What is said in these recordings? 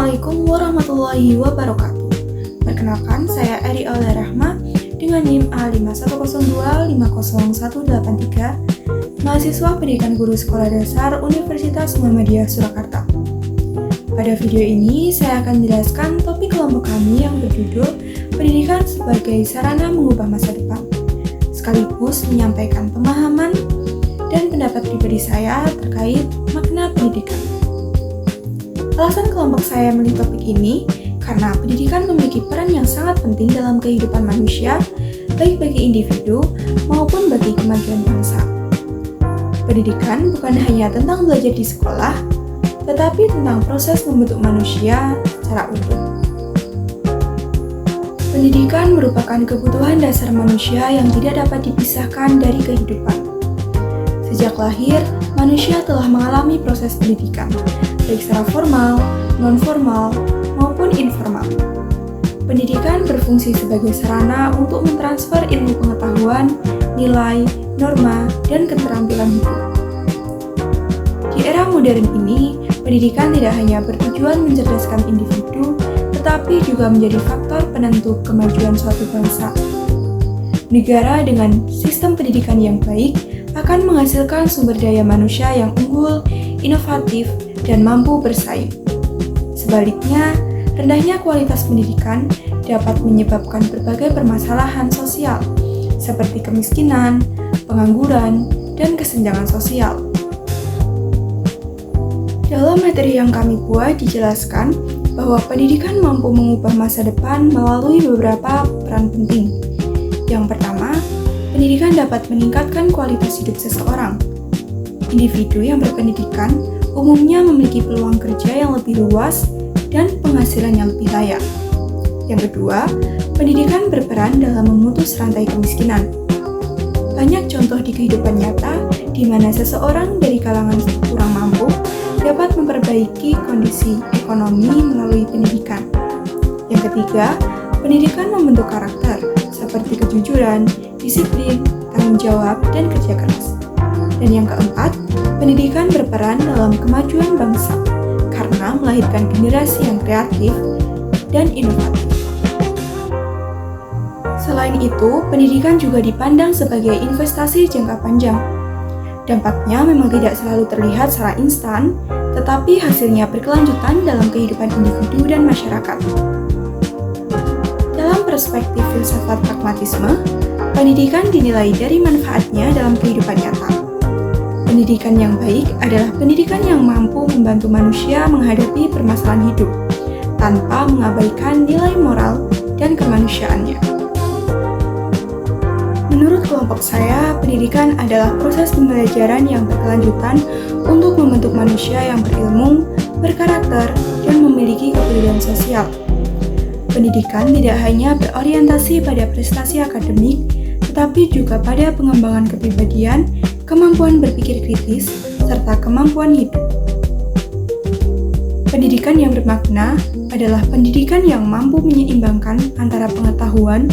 Assalamualaikum warahmatullahi wabarakatuh. Perkenalkan, saya Eri Aulia Rahma dengan NIM A5102500183, mahasiswa pendidikan guru sekolah dasar Universitas Muhammadiyah Surakarta. Pada video ini, saya akan menjelaskan topik kelompok kami yang berjudul Pendidikan sebagai Sarana Mengubah Masa Depan, sekaligus menyampaikan pemahaman dan pendapat pribadi saya terkait makna pendidikan. Alasan kelompok saya memilih topik ini karena pendidikan memiliki peran yang sangat penting dalam kehidupan manusia, baik bagi individu maupun bagi kemajuan bangsa. Pendidikan bukan hanya tentang belajar di sekolah, tetapi tentang proses membentuk manusia secara utuh. Pendidikan merupakan kebutuhan dasar manusia yang tidak dapat dipisahkan dari kehidupan. Sejak lahir, manusia telah mengalami proses pendidikan, baik secara formal, non-formal, maupun informal. Pendidikan berfungsi sebagai sarana untuk mentransfer ilmu pengetahuan, nilai, norma, dan keterampilan hidup. Di era modern ini, pendidikan tidak hanya bertujuan mencerdaskan individu, tetapi juga menjadi faktor penentu kemajuan suatu bangsa. Negara dengan sistem pendidikan yang baik akan menghasilkan sumber daya manusia yang unggul, inovatif, dan mampu bersaing. Sebaliknya, rendahnya kualitas pendidikan dapat menyebabkan berbagai permasalahan sosial, seperti kemiskinan, pengangguran, dan kesenjangan sosial. Dalam materi yang kami buat dijelaskan bahwa pendidikan mampu mengubah masa depan melalui beberapa peran penting. Yang pertama, pendidikan dapat meningkatkan kualitas hidup seseorang. Individu yang berpendidikan umumnya memiliki peluang kerja yang lebih luas dan penghasilan yang lebih layak. Yang kedua, pendidikan berperan dalam memutus rantai kemiskinan. Banyak contoh di kehidupan nyata di mana seseorang dari kalangan kurang mampu dapat memperbaiki kondisi ekonomi melalui pendidikan. Yang ketiga, pendidikan membentuk karakter seperti kejujuran, disiplin, tanggung jawab, dan kerja keras. Dan yang keempat, pendidikan berperan dalam kemajuan bangsa karena melahirkan generasi yang kreatif dan inovatif. Selain itu, pendidikan juga dipandang sebagai investasi jangka panjang. Dampaknya memang tidak selalu terlihat secara instan, tetapi hasilnya berkelanjutan dalam kehidupan individu dan masyarakat. Dalam perspektif filsafat pragmatisme, pendidikan dinilai dari manfaatnya dalam kehidupan nyata. Pendidikan yang baik adalah pendidikan yang mampu membantu manusia menghadapi permasalahan hidup, tanpa mengabaikan nilai moral dan kemanusiaannya. Menurut kelompok saya, pendidikan adalah proses pembelajaran yang berkelanjutan untuk membentuk manusia yang berilmu, berkarakter, dan memiliki kepedulian sosial. Pendidikan tidak hanya berorientasi pada prestasi akademik, tetapi juga pada pengembangan kepribadian, kemampuan berpikir kritis, serta kemampuan hidup. Pendidikan yang bermakna adalah pendidikan yang mampu menyeimbangkan antara pengetahuan,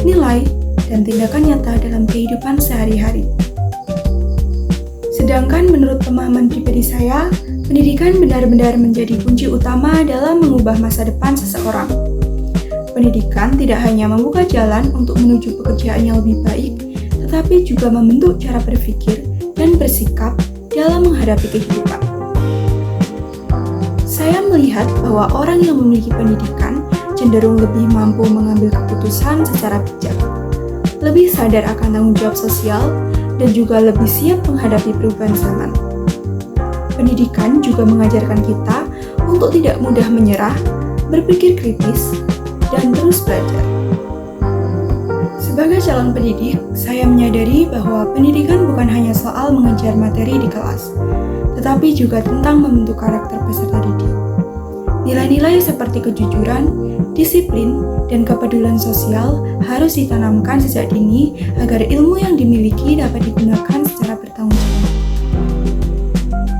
nilai, dan tindakan nyata dalam kehidupan sehari-hari. Sedangkan menurut pemahaman pribadi saya, pendidikan benar-benar menjadi kunci utama dalam mengubah masa depan seseorang. Pendidikan tidak hanya membuka jalan untuk menuju pekerjaan yang lebih baik, tetapi juga membentuk cara berpikir dan bersikap dalam menghadapi kehidupan. Saya melihat bahwa orang yang memiliki pendidikan cenderung lebih mampu mengambil keputusan secara bijak, lebih sadar akan tanggung jawab sosial, dan juga lebih siap menghadapi perubahan zaman. Pendidikan juga mengajarkan kita untuk tidak mudah menyerah, berpikir kritis, dan terus belajar. Sebagai calon pendidik, saya menyadari bahwa pendidikan bukan hanya soal mengejar materi di kelas, tetapi juga tentang membentuk karakter peserta didik. Nilai-nilai seperti kejujuran, disiplin, dan kepedulian sosial harus ditanamkan sejak dini agar ilmu yang dimiliki dapat digunakan secara bertanggung jawab.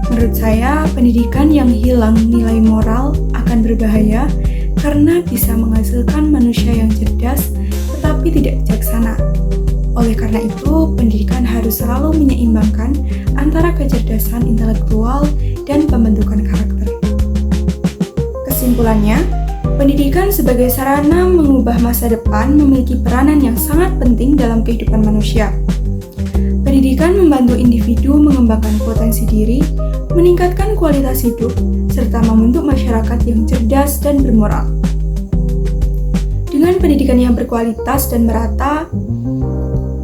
Menurut saya, pendidikan yang hilang nilai moral akan berbahaya karena bisa menghasilkan manusia yang cerdas tetapi tidak bijaksana. Oleh karena itu, pendidikan harus selalu menyeimbangkan antara kecerdasan intelektual dan pembentukan karakter. Kesimpulannya, pendidikan sebagai sarana mengubah masa depan memiliki peranan yang sangat penting dalam kehidupan manusia. Pendidikan membantu individu mengembangkan potensi diri, meningkatkan kualitas hidup, serta membentuk masyarakat yang cerdas dan bermoral. Dengan pendidikan yang berkualitas dan merata,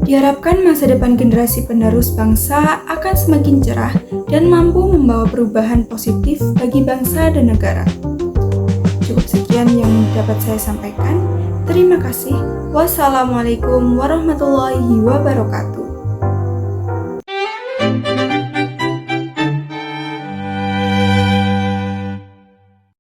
diharapkan masa depan generasi penerus bangsa akan semakin cerah dan mampu membawa perubahan positif bagi bangsa dan negara. Cukup sekian yang dapat saya sampaikan. Terima kasih. Wassalamualaikum warahmatullahi wabarakatuh.